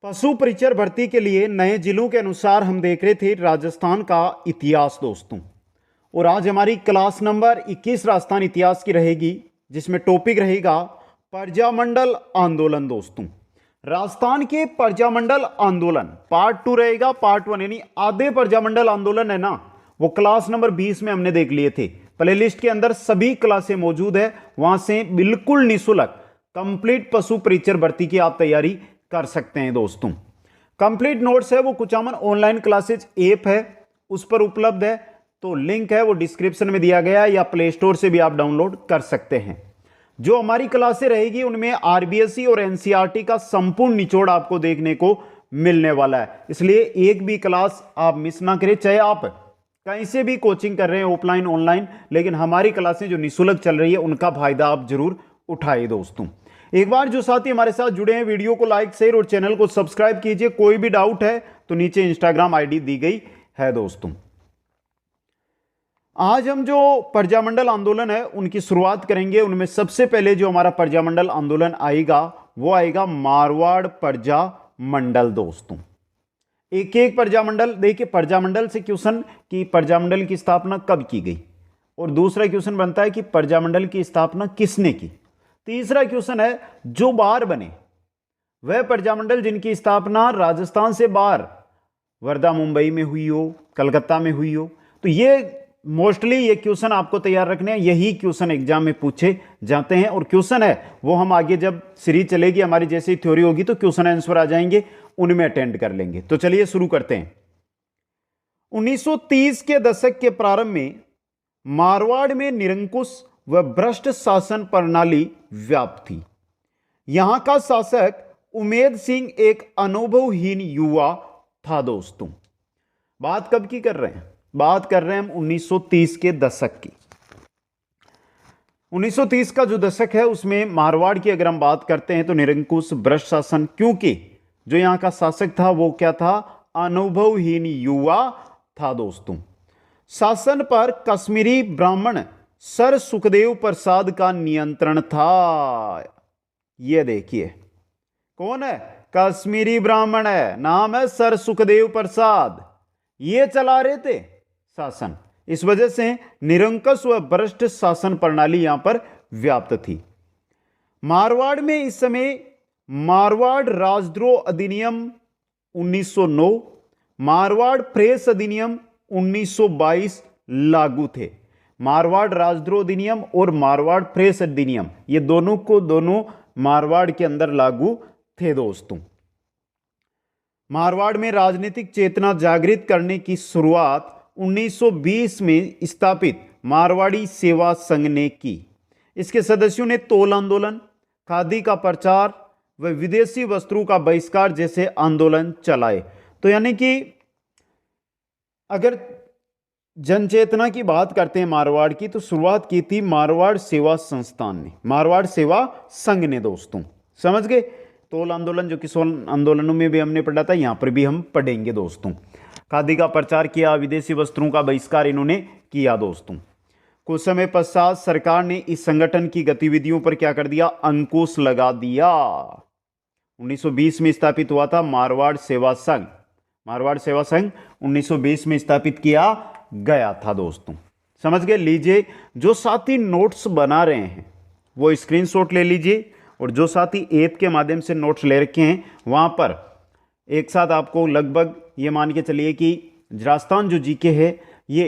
पशु परिचर भर्ती के लिए नए जिलों के अनुसार हम देख रहे थे राजस्थान का इतिहास दोस्तों। और आज हमारी क्लास नंबर 21 राजस्थान इतिहास की रहेगी, जिसमें टॉपिक रहेगा प्रजामंडल आंदोलन दोस्तों। राजस्थान के प्रजामंडल आंदोलन पार्ट 2 रहेगा। पार्ट 1 यानी आधे प्रजामंडल आंदोलन है ना, वो क्लास नंबर 20 में हमने देख लिए थे। प्लेलिस्ट के अंदर सभी क्लासें मौजूद है, वहां से बिल्कुल निःशुल्क कंप्लीट पशु परिचर भर्ती की आप तैयारी कर सकते हैं दोस्तों। कंप्लीट नोट्स है वो कुचामन ऑनलाइन क्लासेज ऐप है, उस पर उपलब्ध है, तो लिंक है वो डिस्क्रिप्शन में दिया गया है या प्ले स्टोर से भी आप डाउनलोड कर सकते हैं। जो हमारी क्लासें रहेगी उनमें आरबीएसई और एनसीईआरटी का संपूर्ण निचोड़ आपको देखने को मिलने वाला है, इसलिए एक भी क्लास आप मिस ना करें। चाहे आप कहीं से भी कोचिंग कर रहे हैं, ऑफलाइन ऑनलाइन, लेकिन हमारी क्लासें जो निःशुल्क चल रही है उनका फायदा आप जरूर उठाइए दोस्तों। एक बार जो साथी हमारे साथ जुड़े हैं, वीडियो को लाइक शेयर और चैनल को सब्सक्राइब कीजिए। कोई भी डाउट है तो नीचे इंस्टाग्राम आईडी दी गई है दोस्तों। आज हम जो प्रजामंडल आंदोलन है उनकी शुरुआत करेंगे। उनमें सबसे पहले जो हमारा प्रजामंडल आंदोलन आएगा वो आएगा मारवाड़ प्रजामंडल दोस्तों। एक एक प्रजामंडल देखिए, प्रजामंडल से क्वेश्चन कि प्रजामंडल की स्थापना कब की गई, और दूसरा क्वेश्चन बनता है कि प्रजामंडल की स्थापना किसने की। तीसरा क्वेश्चन है जो बाहर बने वह प्रजामंडल जिनकी स्थापना राजस्थान से बाहर वर्धा मुंबई में हुई हो, कलकत्ता में हुई हो। तो ये मोस्टली ये क्वेश्चन आपको तैयार रखने हैं, यही क्वेश्चन एग्जाम में पूछे जाते हैं। और क्वेश्चन है वो हम आगे जब सीरीज चलेगी हमारी, जैसे थ्योरी होगी तो क्वेश्चन आंसर आ जाएंगे, उनमें अटेंड कर लेंगे। तो चलिए शुरू करते हैं। 1930 के दशक के प्रारंभ में मारवाड़ में निरंकुश व भ्रष्ट शासन प्रणाली व्याप्त थी। यहां का शासक उमेद सिंह एक अनुभवहीन युवा था दोस्तों। बात कब की कर रहे हैं? बात कर रहे हैं हम 1930 के दशक की। 1930 का जो दशक है उसमें मारवाड़ की अगर हम बात करते हैं तो निरंकुश भ्रष्ट शासन, क्योंकि जो यहां का शासक था वो क्या था? अनुभवहीन युवा था दोस्तों। शासन पर कश्मीरी ब्राह्मण सर सुखदेव प्रसाद का नियंत्रण था। यह देखिए कौन है? कश्मीरी ब्राह्मण है, नाम है सर सुखदेव प्रसाद। ये चला रहे थे शासन, इस वजह से निरंकुश व भ्रष्ट शासन प्रणाली यहां पर व्याप्त थी। मारवाड़ में इस समय मारवाड़ राजद्रोह अधिनियम 1909, मारवाड़ प्रेस अधिनियम 1922 लागू थे। मारवाड़ राजद्रोह अधिनियम और मारवाड़ प्रेस अधिनियम ये दोनों को दोनों मारवाड़ के अंदर लागू थे दोस्तों। मारवाड़ में राजनीतिक चेतना जागृत करने की शुरुआत 1920 में स्थापित मारवाड़ी सेवा संघ ने की। इसके सदस्यों ने तोल आंदोलन, खादी का प्रचार व विदेशी वस्त्रों का बहिष्कार जैसे आंदोलन चलाए। तो यानी कि अगर जनचेतना की बात करते हैं मारवाड़ की, तो शुरुआत की थी मारवाड़ सेवा संस्थान ने, मारवाड़ सेवा संघ ने दोस्तों। समझ गए? तोल आंदोलन जो कि 16 आंदोलनों में भी हमने पढ़ा था, यहां पर भी हम पढ़ेंगे दोस्तों। खादी का प्रचार किया, विदेशी वस्त्रों का बहिष्कार इन्होंने किया दोस्तों। कुछ समय पश्चात सरकार ने इस संगठन की गतिविधियों पर क्या कर दिया? अंकुश लगा दिया। 1920 में स्थापित हुआ था मारवाड़ सेवा संघ। मारवाड़ सेवा संघ 1920 में स्थापित किया गया था दोस्तों। समझ गए? लीजिए, जो साथी नोट्स बना रहे हैं वो स्क्रीनशॉट ले लीजिए, और जो साथी ऐप के माध्यम से नोट्स ले रखे हैं वहां पर एक साथ आपको लगभग ये मान के चलिए कि राजस्थान जो जीके है ये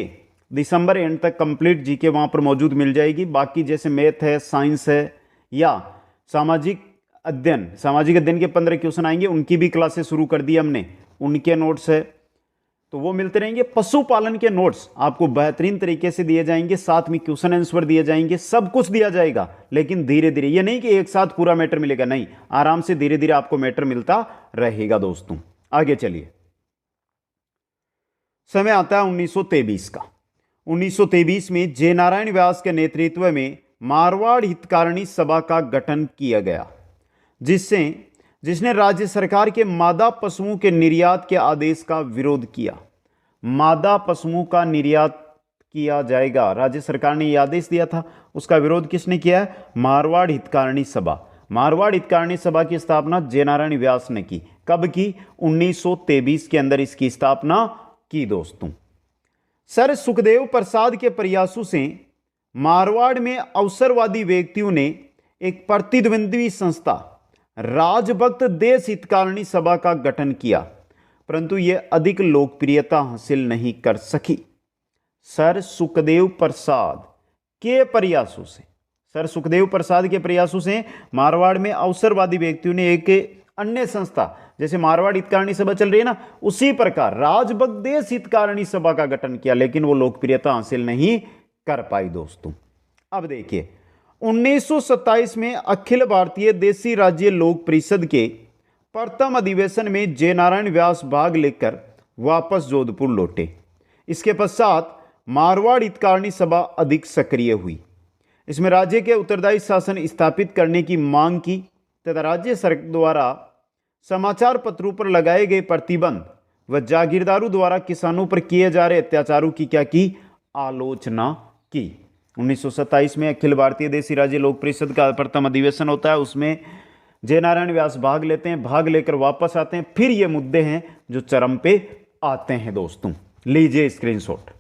दिसंबर एंड तक कंप्लीट जीके वहां पर मौजूद मिल जाएगी। बाकी जैसे मैथ है, साइंस है या सामाजिक अध्ययन के 15 क्वेश्चन आएंगे, उनकी भी क्लासेस शुरू कर दी हमने, उनके नोट्स है तो वो मिलते रहेंगे। पशुपालन के नोट्स आपको बेहतरीन तरीके से दिए जाएंगे, साथ में क्वेश्चन आंसर दिए जाएंगे, सब कुछ दिया जाएगा, लेकिन धीरे धीरे। ये नहीं कि एक साथ पूरा मैटर मिलेगा, नहीं, आराम से धीरे धीरे आपको मैटर मिलता रहेगा दोस्तों। आगे चलिए, समय आता है 1923 का। 1923 में जयनारायण व्यास के नेतृत्व में मारवाड़ हितकारिणी सभा का गठन किया गया, जिसने राज्य सरकार के मादा पशुओं के निर्यात के आदेश का विरोध किया। मादा पशुओं का निर्यात किया जाएगा, राज्य सरकार ने यह आदेश दिया था, उसका विरोध किसने किया है? मारवाड़ हितकारिणी सभा। मारवाड़ हितकारिणी सभा की स्थापना जयनारायण व्यास ने की। कब की? 1923 के अंदर इसकी स्थापना की दोस्तों। सर सुखदेव प्रसाद के प्रयासों से मारवाड़ में अवसरवादी व्यक्तियों ने एक प्रतिद्वंद्वी संस्था राजभक्त देश हितकारिणी सभा का गठन किया, परंतु यह अधिक लोकप्रियता हासिल नहीं कर सकी। सर सुखदेव प्रसाद के प्रयासों से, सर सुखदेव प्रसाद के प्रयासों से मारवाड़ में अवसरवादी व्यक्तियों ने एक अन्य संस्था, जैसे मारवाड़ हितकारिणी सभा चल रही है ना, उसी प्रकार राजभक्त देश हितकारिणी सभा का गठन किया, लेकिन वो लोकप्रियता हासिल नहीं कर पाई दोस्तों। अब देखिए 1927 में अखिल भारतीय देसी राज्य लोक परिषद के प्रथम अधिवेशन में जयनारायण व्यास भाग लेकर वापस जोधपुर लौटे। इसके पश्चात मारवाड़ हितकारिणी सभा अधिक सक्रिय हुई। इसमें राज्य के उत्तरदायी शासन स्थापित करने की मांग की तथा राज्य सरकार द्वारा समाचार पत्रों पर लगाए गए प्रतिबंध व जागीरदारों द्वारा किसानों पर किए जा रहे अत्याचारों की क्या की? आलोचना की। 1927 में अखिल भारतीय देसी राज्य लोक परिषद का प्रथम अधिवेशन होता है, उसमें जयनारायण व्यास भाग लेते हैं, भाग लेकर वापस आते हैं। फिर ये मुद्दे हैं जो चरम पे आते हैं दोस्तों। लीजिए स्क्रीनशॉट।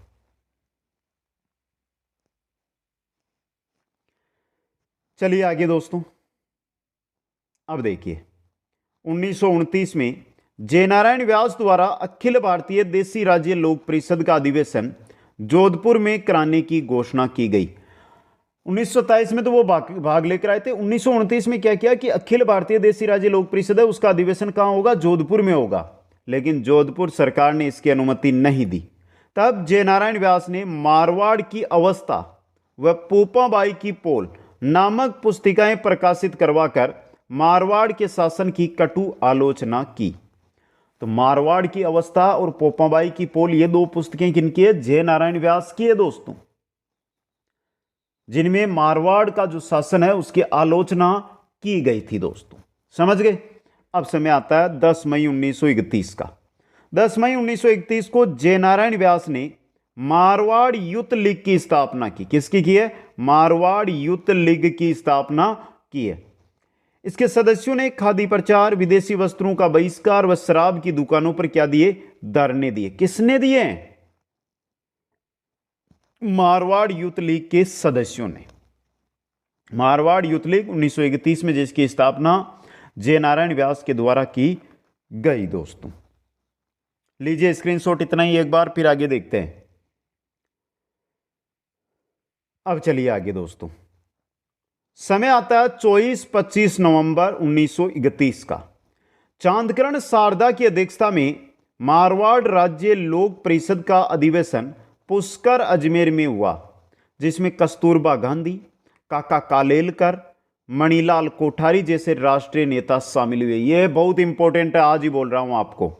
चलिए आगे दोस्तों। अब देखिए 1929 में जयनारायण व्यास द्वारा अखिल भारतीय देसी राज्य लोक परिषद का अधिवेशन जोधपुर में कराने की घोषणा की गई। 1927 में तो वो भाग लेकर आए थे। 1929 में क्या किया कि अखिल भारतीय देसी राज्य लोक परिषद है, उसका अधिवेशन कहां होगा? जोधपुर में होगा। लेकिन जोधपुर सरकार ने इसकी अनुमति नहीं दी। तब जयनारायण व्यास ने मारवाड़ की अवस्था व पोपाबाई की पोल नामक पुस्तिकाएं प्रकाशित करवाकर मारवाड़ के शासन की कटु आलोचना की। तो मारवाड़ की अवस्था और पोपाबाई की पोल, ये दो पुस्तकें किनकी है? जयनारायण व्यास की है दोस्तों, जिनमें मारवाड़ का जो शासन है उसकी आलोचना की गई थी दोस्तों। समझ गए? अब समय आता है 10 मई 1931 का। 10 मई 1931 को जयनारायण व्यास ने मारवाड़ युद्ध लीग की स्थापना की। किसकी की है? मारवाड़ युद्ध लीग की स्थापना की है। इसके सदस्यों ने खादी प्रचार, विदेशी वस्त्रों का बहिष्कार व शराब की दुकानों पर क्या दिए? धरने दिए। किसने दिए? मारवाड़ यूथ लीग के सदस्यों ने। मारवाड़ यूथ लीग 1931 में जिसकी स्थापना जयनारायण व्यास के द्वारा की गई दोस्तों। लीजिए स्क्रीनशॉट, इतना ही एक बार, फिर आगे देखते हैं। अब चलिए आगे दोस्तों। समय आता है 24-25 नवंबर 1931 का। चांदकरण शारदा की अध्यक्षता में मारवाड़ राज्य लोक परिषद का अधिवेशन पुष्कर अजमेर में हुआ, जिसमें कस्तूरबा गांधी, काका कालेलकर, मणिलाल कोठारी जैसे राष्ट्रीय नेता शामिल हुए। यह बहुत इंपॉर्टेंट है, आज ही बोल रहा हूं आपको।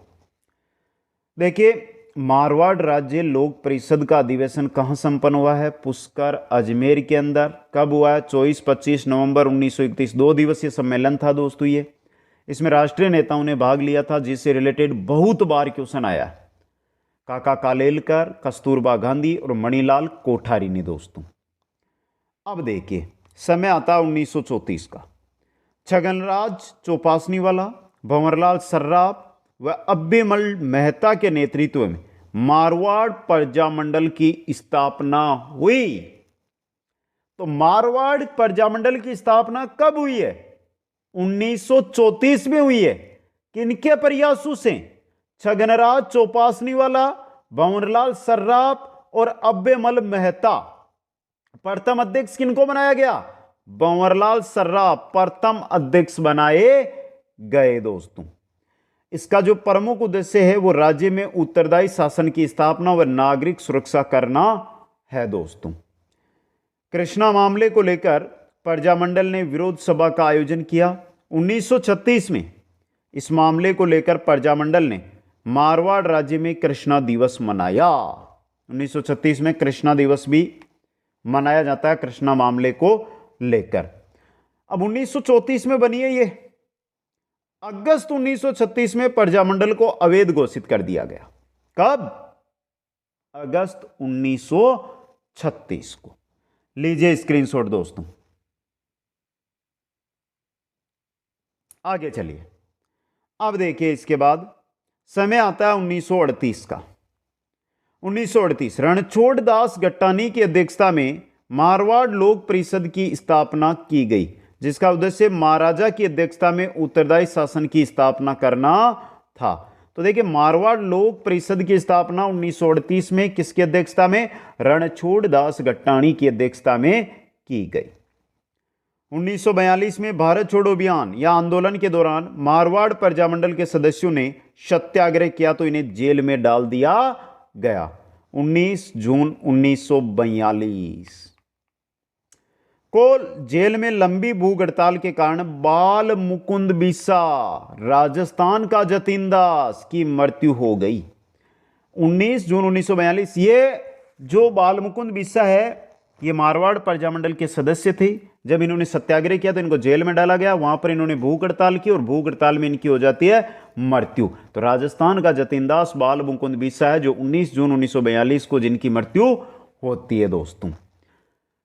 देखिए मारवाड़ राज्य लोक परिषद का अधिवेशन कहां संपन्न हुआ है? पुष्कर अजमेर के अंदर। कब हुआ है? 24-25 नवंबर 1931। 2 दिवसीय सम्मेलन था दोस्तों ये। इसमें राष्ट्रीय नेताओं ने भाग लिया था, जिससे रिलेटेड बहुत बार क्वेश्चन आया। काका कालेलकर, कस्तूरबा गांधी और मणिलाल कोठारी ने दोस्तों। अब देखिए समय आता 1934 का। छगनराज चौपासनीवाला, भंवरलाल सर्राफ व अब्बेमल मेहता के नेतृत्व में मारवाड़ प्रजामंडल की स्थापना हुई। तो मारवाड़ प्रजामंडल की स्थापना कब हुई है? 1934 में हुई है। किनके प्रयासों से? छगनराज चौपासनीवाला, भंवरलाल सर्राफ और अब्बेमल मेहता। प्रथम अध्यक्ष किनको बनाया गया? भंवरलाल सर्राफ प्रथम अध्यक्ष बनाए गए दोस्तों। इसका जो प्रमुख उद्देश्य है वो राज्य में उत्तरदायी शासन की स्थापना व नागरिक सुरक्षा करना है दोस्तों। कृष्णा मामले को लेकर प्रजामंडल ने विरोध सभा का आयोजन किया। 1936 में इस मामले को लेकर प्रजामंडल ने मारवाड़ राज्य में कृष्णा दिवस मनाया। 1936 में कृष्णा दिवस भी मनाया जाता है कृष्णा मामले को लेकर। अब 1934 में बनी है ये। अगस्त 1936 में प्रजामंडल को अवैध घोषित कर दिया गया। कब? अगस्त 1936 को। लीजिए स्क्रीनशॉट दोस्तों। आगे चलिए। अब देखिए इसके बाद समय आता है 1938 का। 1938 रणछोड़ दास गट्टानी की अध्यक्षता में मारवाड़ लोक परिषद की स्थापना की गई, जिसका उद्देश्य महाराजा की अध्यक्षता में उत्तरदायी शासन की स्थापना करना था। तो देखिए मारवाड़ लोक परिषद की स्थापना 1938 में किसकी अध्यक्षता में? रणछोड़ दास गट्टानी की अध्यक्षता में की गई। 1942 में भारत छोड़ो अभियान या आंदोलन के दौरान मारवाड़ प्रजामंडल के सदस्यों ने सत्याग्रह किया तो इन्हें जेल में डाल दिया गया। 19 जून 1942 को जेल में लंबी भूख हड़ताल के कारण बाल मुकुंद बिस्सा राजस्थान का जतीन दास की मृत्यु हो गई। 19 जून 1942 ये जो बाल मुकुंद बिस्सा है ये मारवाड़ प्रजामंडल के सदस्य थे। जब इन्होंने सत्याग्रह किया तो इनको जेल में डाला गया, वहां पर इन्होंने भूख हड़ताल की और भूख हड़ताल में इनकी हो जाती है मृत्यु। तो राजस्थान का जतीन दास बाल मुकुंद बिस्सा है जो 19 जून 1942 को जिनकी मृत्यु होती है दोस्तों।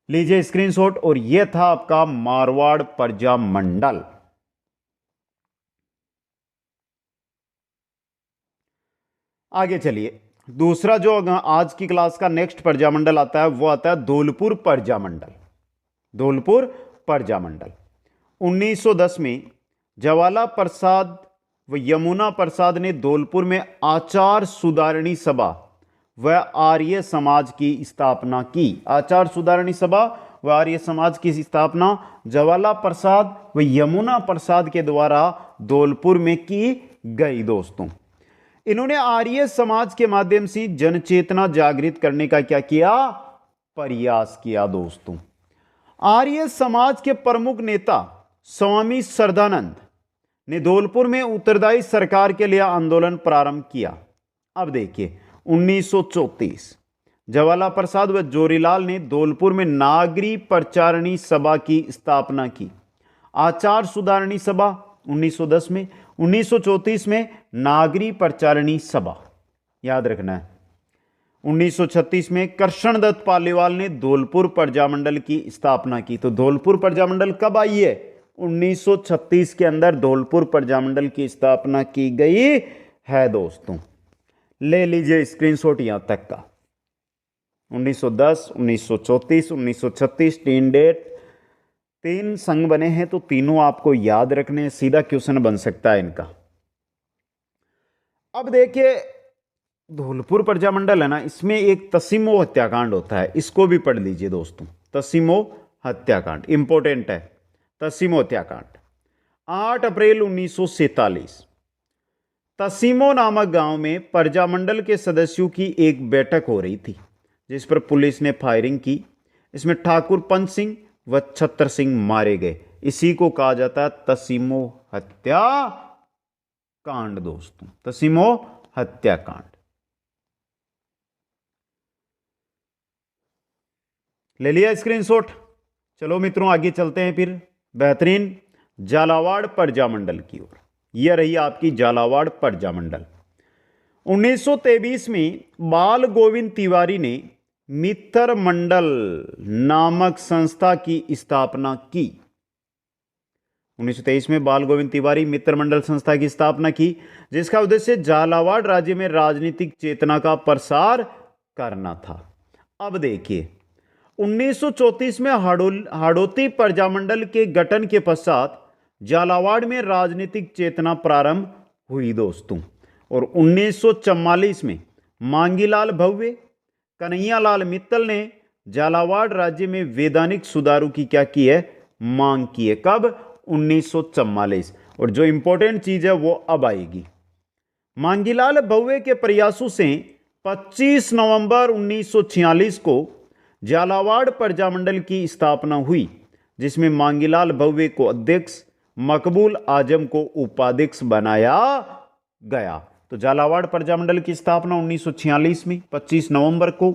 लीजिए स्क्रीनशॉट। और यह था आपका मारवाड़ प्रजामंडल। आगे चलिए, दूसरा जो आज की क्लास का नेक्स्ट प्रजामंडल आता है वो आता है धौलपुर प्रजामंडल। धौलपुर प्रजामंडल 1910 में जवाला प्रसाद व यमुना प्रसाद ने धौलपुर में आचार सुधारणी सभा व आर्य समाज की स्थापना की। आचार सुधारणी सभा व आर्य समाज की स्थापना जवाला प्रसाद व यमुना प्रसाद के द्वारा धौलपुर में की गई दोस्तों। इन्होंने आर्य समाज के माध्यम से जनचेतना जागृत करने का क्या किया? प्रयास किया दोस्तों। आर्य समाज के प्रमुख नेता स्वामी श्रद्धानंद ने धौलपुर में उत्तरदायी सरकार के लिए आंदोलन प्रारंभ किया। अब देखिए 1934 जवाला प्रसाद व जोरीलाल ने धौलपुर में नागरी प्रचारणी सभा की स्थापना की। आचार सुधारणी सभा 1910 में, 1934 में नागरी प्रचारणी सभा याद रखना है। 1936 में कृष्णदत्त पालीवाल ने धौलपुर प्रजामंडल की स्थापना की। तो धौलपुर प्रजामंडल कब आई है? 1936 के अंदर धौलपुर प्रजामंडल की स्थापना की गई है दोस्तों। ले लीजिए स्क्रीनशॉट यहां तक का। 1910, 1934, 1936 तीन डेट, तीन संघ बने हैं तो तीनों आपको याद रखने, सीधा क्वेश्चन बन सकता है इनका। अब देखिए धौलपुर प्रजामंडल है ना, इसमें एक तसीमो हत्याकांड होता है, इसको भी पढ़ लीजिए दोस्तों। तसीमो हत्याकांड इंपॉर्टेंट है। तसीमो हत्याकांड 8 अप्रैल 1947 तसीमो नामक गांव में प्रजामंडल के सदस्यों की एक बैठक हो रही थी जिस पर पुलिस ने फायरिंग की। इसमें ठाकुर पंच सिंह व छत्र सिंह मारे गए। इसी को कहा जाता है तसीमो हत्याकांड दोस्तों। तसीमो हत्याकांड। ले लिया स्क्रीनशॉट। चलो मित्रों आगे चलते हैं फिर बेहतरीन झालावाड़ प्रजामंडल की ओर। यह रही आपकी झालावाड़ प्रजामंडल। 1923 में बाल गोविंद तिवारी ने मित्र मंडल नामक संस्था की स्थापना की। 1923 में बाल गोविंद तिवारी मित्र मंडल संस्था की स्थापना की जिसका उद्देश्य झालावाड़ राज्य में राजनीतिक चेतना का प्रसार करना था। अब देखिए 1934 में हाड़ौती प्रजामंडल के गठन के पश्चात झालावाड़ में राजनीतिक चेतना प्रारंभ हुई दोस्तों। और 1944 में मांगीलाल भव्य, कन्हैयालाल मित्तल ने झालावाड़ राज्य में वैधानिक सुधारों की क्या की है? मांग की है। कब? 1944। और जो इंपॉर्टेंट चीज है वो अब आएगी। मांगीलाल भव्य के प्रयासों से 25 नवंबर 1946 को झालावाड़ प्रजामंडल की स्थापना हुई जिसमें मांगीलाल भव्य को अध्यक्ष, मकबूल आजम को उपाध्यक्ष बनाया गया। तो झालावाड़ प्रजामंडल की स्थापना 1946 में 25 नवंबर को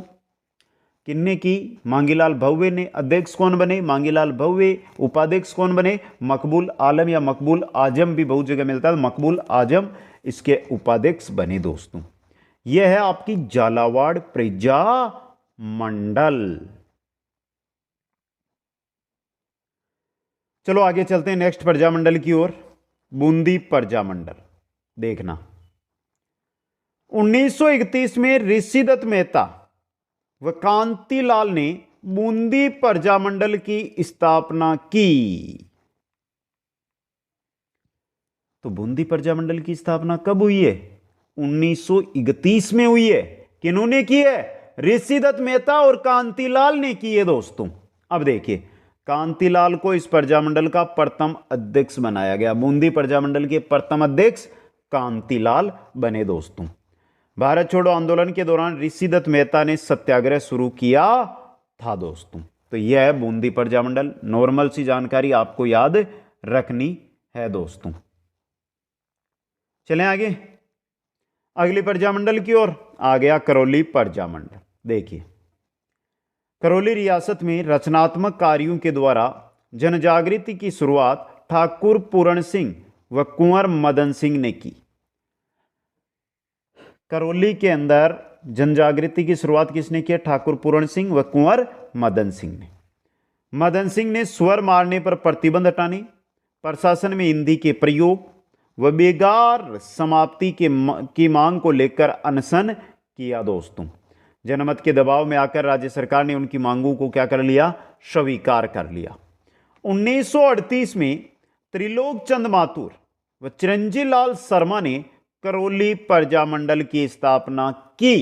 किन्ने की? मांगीलाल भव्य ने। अध्यक्ष कौन बने? मांगीलाल भव्य। उपाध्यक्ष कौन बने? मकबूल आलम या मकबूल आजम भी बहुत जगह मिलता है, मकबूल आजम इसके उपाध्यक्ष बने दोस्तों। यह है आपकी झालावाड़ प्रजामंडल। चलो आगे चलते हैं नेक्स्ट प्रजामंडल की ओर। बूंदी प्रजामंडल देखना। 1931 में ऋषिदत्त मेहता व कांतिलाल ने बूंदी प्रजामंडल की स्थापना की। तो बूंदी प्रजामंडल की स्थापना कब हुई है? 1931 में हुई है। किन्होंने की है? ऋषिदत्त मेहता और कांतिलाल ने की है दोस्तों। अब देखिए, कांतिलाल को इस प्रजामंडल का प्रथम अध्यक्ष बनाया गया। बूंदी प्रजामंडल के प्रथम अध्यक्ष कांतिलाल बने दोस्तों। भारत छोड़ो आंदोलन के दौरान ऋषिदत्त मेहता ने सत्याग्रह शुरू किया था दोस्तों। तो यह है बूंदी प्रजामंडल। नॉर्मल सी जानकारी आपको याद रखनी है दोस्तों। चलें आगे, अगली प्रजामंडल की ओर। आ गया करौली प्रजामंडल। देखिए, करौली रियासत में रचनात्मक कार्यों के द्वारा जनजागृति की शुरुआत ठाकुर पूरण सिंह व कुंवर मदन सिंह ने की। करौली के अंदर जनजागृति की शुरुआत किसने की? ठाकुर पूरण सिंह व कुंवर मदन सिंह ने। मदन सिंह ने स्वर मारने पर प्रतिबंध हटाने, प्रशासन में हिंदी के प्रयोग व बेगार समाप्ति की मांग को लेकर अनशन किया दोस्तों। जनमत के दबाव में आकर राज्य सरकार ने उनकी मांगों को क्या कर लिया? स्वीकार कर लिया। 1938 में त्रिलोक चंद माथुर व चिरंजी लाल शर्मा ने करौली प्रजामंडल की स्थापना की।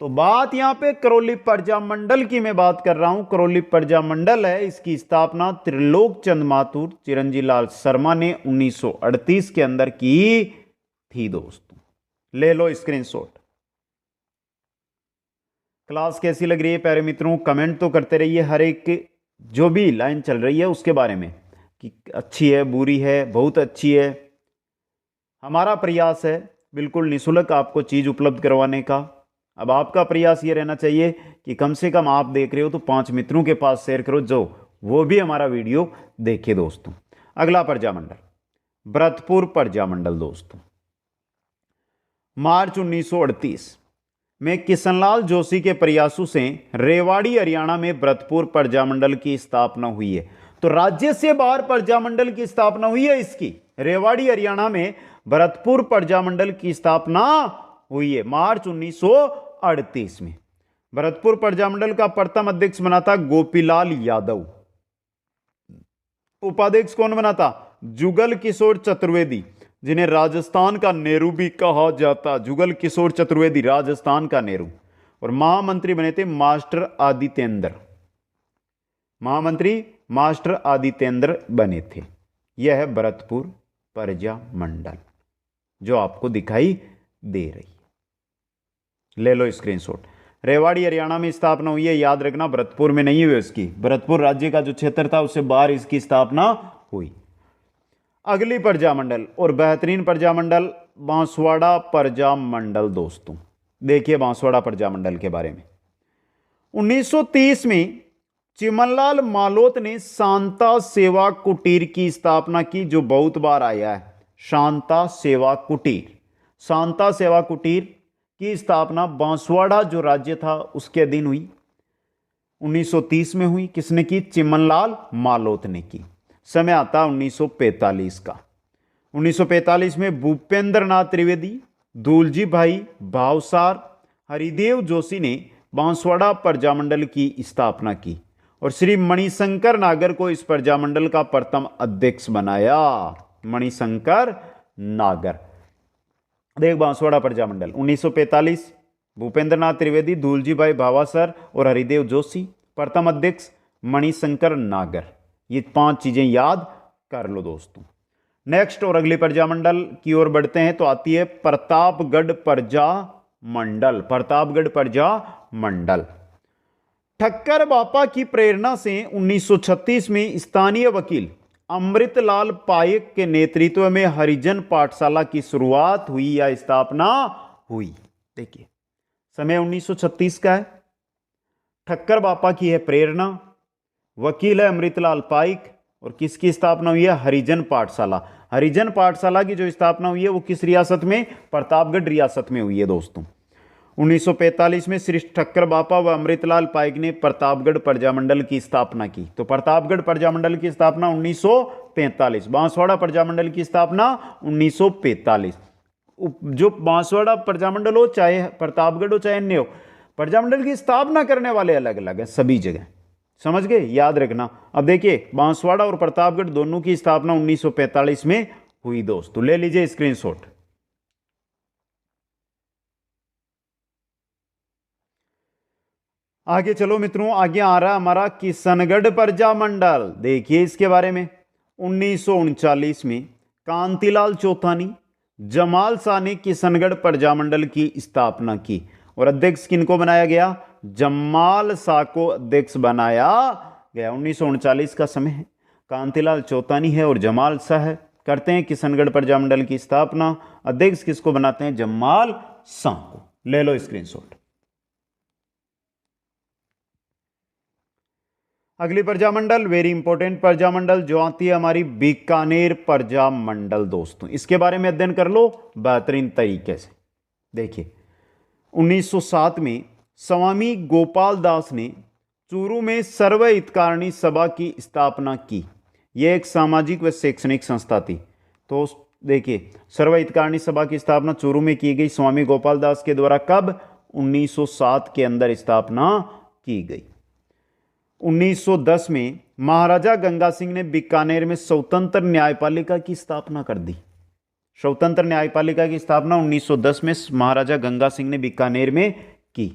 तो बात यहां पे करौली प्रजामंडल की मैं बात कर रहा हूं। करौली प्रजामंडल है, इसकी स्थापना त्रिलोक चंद माथुर, चिरंजी लाल शर्मा ने 1938 के अंदर की थी दोस्तों। ले लो स्क्रीनशॉट। क्लास कैसी लग रही है प्यारे मित्रों? कमेंट तो करते रहिए हर एक जो भी लाइन चल रही है उसके बारे में, कि अच्छी है, बुरी है, बहुत अच्छी है। हमारा प्रयास है बिल्कुल निःशुल्क आपको चीज उपलब्ध करवाने का। अब आपका प्रयास ये रहना चाहिए कि कम से कम आप देख रहे हो तो 5 मित्रों के पास शेयर करो, जो वो भी हमारा वीडियो देखे दोस्तों। अगला प्रजामंडल भरतपुर प्रजामंडल दोस्तों। मार्च 1938 में किशनलाल जोशी के प्रयासों से रेवाड़ी हरियाणा में भरतपुर प्रजामंडल की स्थापना हुई है। तो राज्य से बाहर प्रजामंडल की स्थापना हुई है इसकी। रेवाड़ी हरियाणा में भरतपुर प्रजामंडल की स्थापना हुई है मार्च 1938 में। भरतपुर प्रजामंडल का प्रथम अध्यक्ष बना था गोपीलाल यादव। उपाध्यक्ष कौन बना था? जुगल किशोर चतुर्वेदी, जिन्हें राजस्थान का नेहरू भी कहा जाता। जुगल किशोर चतुर्वेदी राजस्थान का नेहरू। और महामंत्री बने थे मास्टर आदित्येंद्र। महामंत्री मास्टर आदित्येंद्र बने थे। यह है भरतपुर प्रजामंडल जो आपको दिखाई दे रही है। ले लो स्क्रीनशॉट। रेवाड़ी हरियाणा में स्थापना हुई है, याद रखना भरतपुर में नहीं हुई इसकी। भरतपुर राज्य का जो क्षेत्र था उससे बाहर इसकी स्थापना हुई। अगली प्रजामंडल और बेहतरीन प्रजामंडल बांसवाड़ा प्रजामंडल दोस्तों। देखिए बांसवाड़ा प्रजामंडल के बारे में। 1930 में चिमनलाल मालोत ने शांता सेवा कुटीर की स्थापना की, जो बहुत बार आया है। शांता सेवा कुटीर। शांता सेवा कुटीर की स्थापना बांसवाड़ा जो राज्य था उसके अधीन हुई। 1930 में हुई। किसने की? चिमनलाल मालोत ने की। समय आता 1945 का। 1945 में भूपेंद्र नाथ त्रिवेदी, दूलजी भाई भावसार, हरिदेव जोशी ने बांसवाड़ा प्रजामंडल की स्थापना की और श्री मणिशंकर नागर को इस प्रजामंडल का प्रथम अध्यक्ष बनाया। मणिशंकर नागर। देख बांसवाड़ा प्रजामंडल 1945, भूपेंद्र नाथ त्रिवेदी, दूलजी भाई भावासर और हरिदेव जोशी। प्रथम अध्यक्ष मणिशंकर नागर। ये 5 चीजें याद कर लो दोस्तों। नेक्स्ट और अगली प्रजामंडल की ओर बढ़ते हैं तो आती है प्रतापगढ़ प्रजामंडल। प्रतापगढ़ प्रजामंडल। ठक्कर बापा की प्रेरणा से 1936 में स्थानीय वकील अमृतलाल पायक के नेतृत्व में हरिजन पाठशाला की शुरुआत हुई या स्थापना हुई। देखिए समय 1936 का है। ठक्कर बापा की है प्रेरणा, वकील है अमृतलाल पाइक और किसकी स्थापना हुई है? हरिजन पाठशाला। हरिजन पाठशाला की जो स्थापना हुई है वो किस रियासत में? प्रतापगढ़ रियासत में हुई है दोस्तों। 1945 में श्री ठक्कर बापा व अमृतलाल पाइक ने प्रतापगढ़ प्रजामंडल की स्थापना की। तो प्रतापगढ़ प्रजामंडल की स्थापना 1945। बांसवाड़ा प्रजामंडल की स्थापना 1945। जो बांसवाड़ा प्रजामंडल हो, चाहे प्रतापगढ़ हो, चाहे अन्य हो, प्रजामंडल की स्थापना करने वाले अलग अलग हैं सभी जगह। समझ गए, याद रखना। अब देखिए, बांसवाड़ा और प्रतापगढ़ दोनों की स्थापना 1945 में हुई दोस्तों। ले लीजिए स्क्रीनशॉट। आगे चलो मित्रों, आगे आ रहा हमारा किशनगढ़ प्रजामंडल। देखिए इसके बारे में, 1939 में कांतिलाल चौथानी, जमाल शाह ने किशनगढ़ प्रजामंडल की स्थापना की और अध्यक्ष किनको बनाया गया? जमाल शाह को अध्यक्ष बनाया गया। 1939 का समय है, कांतिलाल चौथानी है और जमाल शाह है, करते हैं किशनगढ़ प्रजामंडल की स्थापना। अध्यक्ष किसको बनाते हैं? जमाल शाह को। ले लो स्क्रीनशॉट। अगली प्रजामंडल, वेरी इंपॉर्टेंट प्रजामंडल जो आती है हमारी, बीकानेर प्रजामंडल दोस्तों। इसके बारे में अध्ययन कर लो बेहतरीन तरीके से। देखिए, 1907 में स्वामी गोपाल दास ने चूरू में सर्वहितकारिणी सभा की स्थापना की। यह एक सामाजिक व शैक्षणिक संस्था थी। तो देखिए, सर्वहितकारिणी सभा की स्थापना चूरू में की गई स्वामी गोपाल दास के द्वारा। कब? 1907 के अंदर स्थापना की गई। 1910 में महाराजा गंगा सिंह ने बीकानेर में स्वतंत्र न्यायपालिका की स्थापना कर दी। स्वतंत्र न्यायपालिका की स्थापना 1910 में महाराजा गंगा सिंह ने बीकानेर में की।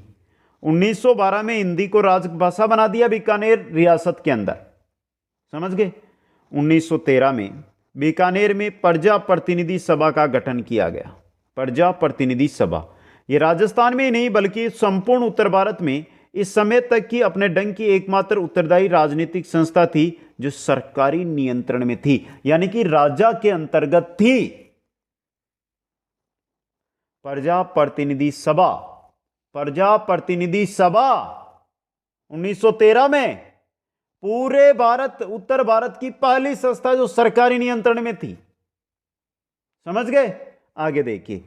1912 में हिंदी को राजभाषा बना दिया बीकानेर रियासत के अंदर। समझ गए। 1913 में बीकानेर में प्रजा प्रतिनिधि सभा का गठन किया गया। प्रजा प्रतिनिधि सभा, यह राजस्थान में ही नहीं बल्कि संपूर्ण उत्तर भारत में इस समय तक की अपने ढंग की एकमात्र उत्तरदायी राजनीतिक संस्था थी जो सरकारी नियंत्रण में थी, यानी कि राजा के अंतर्गत थी। प्रजा प्रतिनिधि सभा, प्रजा प्रतिनिधि सभा 1913 में पूरे भारत, उत्तर भारत की पहली संस्था जो सरकारी नियंत्रण में थी। समझ गए। आगे देखिए,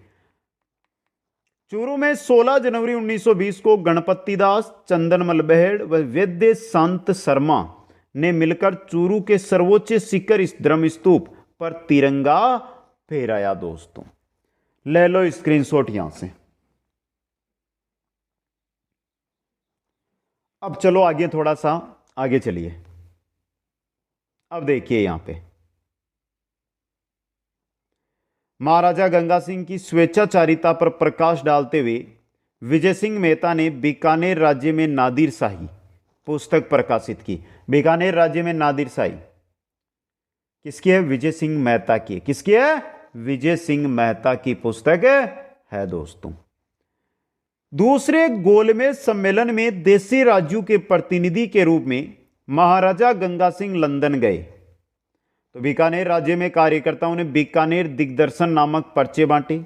चूरू में 16 जनवरी 1920 को गणपति दास, चंदनमल बहेड़ व वैद्य संत शर्मा ने मिलकर चूरू के सर्वोच्च शिखर धर्म स्तूप पर तिरंगा फहराया दोस्तों। ले लो स्क्रीनशॉट यहां से। अब चलो आगे, थोड़ा सा आगे चलिए। अब देखिए यहां पे महाराजा गंगा सिंह की स्वेच्छाचारिता पर प्रकाश डालते हुए विजय सिंह मेहता ने बीकानेर राज्य में नादिर शाही पुस्तक प्रकाशित की। बीकानेर राज्य में नादिर शाही किसकी है? विजय सिंह मेहता की। किसकी है? विजय सिंह मेहता की पुस्तक है दोस्तों। दूसरे गोलमेज सम्मेलन में देशी राज्यों के प्रतिनिधि के रूप में महाराजा गंगा सिंह लंदन गए। तो बीकानेर राज्य में कार्यकर्ताओं ने बीकानेर दिग्दर्शन नामक पर्चे बांटे,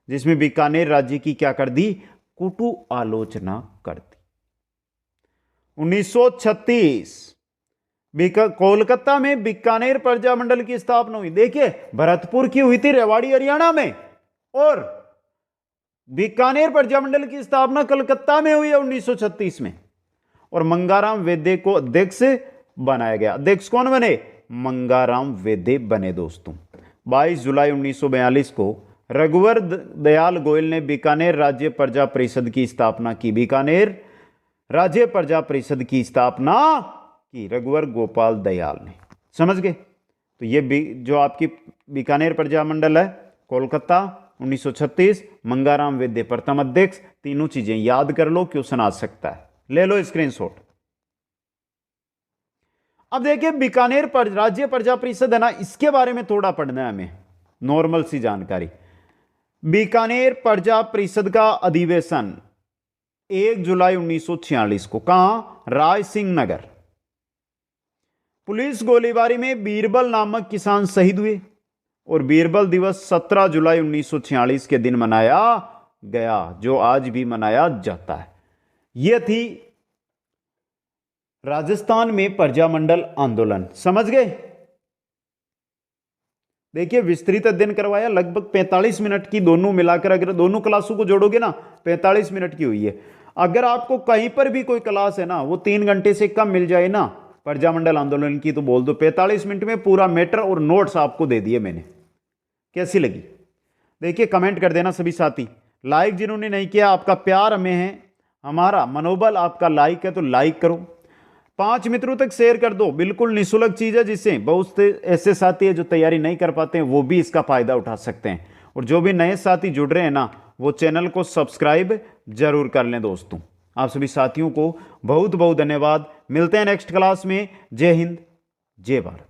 जिसमें बीकानेर राज्य की क्या कर दी? कुटु आलोचना कर दी। 1936 कोलकाता में बीकानेर प्रजामंडल की स्थापना हुई। देखिए, भरतपुर की हुई थी रेवाड़ी हरियाणा में, और बीकानेर प्रजामंडल की स्थापना कलकत्ता में हुई है 1936 में। और मंगाराम वेदे को अध्यक्ष बनाया गया। अध्यक्ष कौन बने? मंगाराम वेदे बने दोस्तों। 22 जुलाई 1942 को रघुवर दयाल गोयल ने बीकानेर राज्य प्रजा परिषद की स्थापना की। बीकानेर राज्य प्रजा परिषद की स्थापना की रघुवर गोपाल दयाल ने। समझ गए। तो ये जो आपकी बीकानेर प्रजामंडल है, कोलकाता 1936, मंगाराम वेदे प्रथम अध्यक्ष। तीनों चीजें याद कर लो, क्वेश्चन आ सकता है। ले लो स्क्रीनशॉट। अब देखिए, बीकानेर राज्य प्रजा परिषद है ना, इसके बारे में थोड़ा पढ़ना है हमें, नॉर्मल सी जानकारी। बीकानेर प्रजा परिषद का अधिवेशन 1 जुलाई 1946 को, कहां? राय सिंह नगर। पुलिस गोलीबारी में बीरबल नामक किसान शहीद हुए और बीरबल दिवस 17 जुलाई 1946 के दिन मनाया गया, जो आज भी मनाया जाता है। यह थी राजस्थान में प्रजामंडल आंदोलन। समझ गए। देखिए, विस्तृत अध्ययन करवाया, लगभग 45 मिनट की, दोनों मिलाकर अगर दोनों क्लासों को जोड़ोगे ना 45 मिनट की हुई है। अगर आपको कहीं पर भी कोई क्लास है ना, वो 3 घंटे से कम मिल जाए ना, प्रजामंडल आंदोलन की तो बोल दो। 45 मिनट में पूरा मैटर और नोट्स आपको दे दिए मैंने। कैसी लगी देखिए, कमेंट कर देना सभी साथी। लाइक जिन्होंने नहीं किया, आपका प्यार हमें है, हमारा मनोबल आपका लाइक है, तो लाइक करो, 5 मित्रों तक शेयर कर दो। बिल्कुल निःशुल्क चीज है, जिससे बहुत से ऐसे साथी है जो तैयारी नहीं कर पाते हैं, वो भी इसका फायदा उठा सकते हैं। और जो भी नए साथी जुड़ रहे हैं ना, वो चैनल को सब्सक्राइब जरूर कर लें दोस्तों। आप सभी साथियों को बहुत बहुत धन्यवाद। मिलते हैं नेक्स्ट क्लास में। जय हिंद, जय भारत।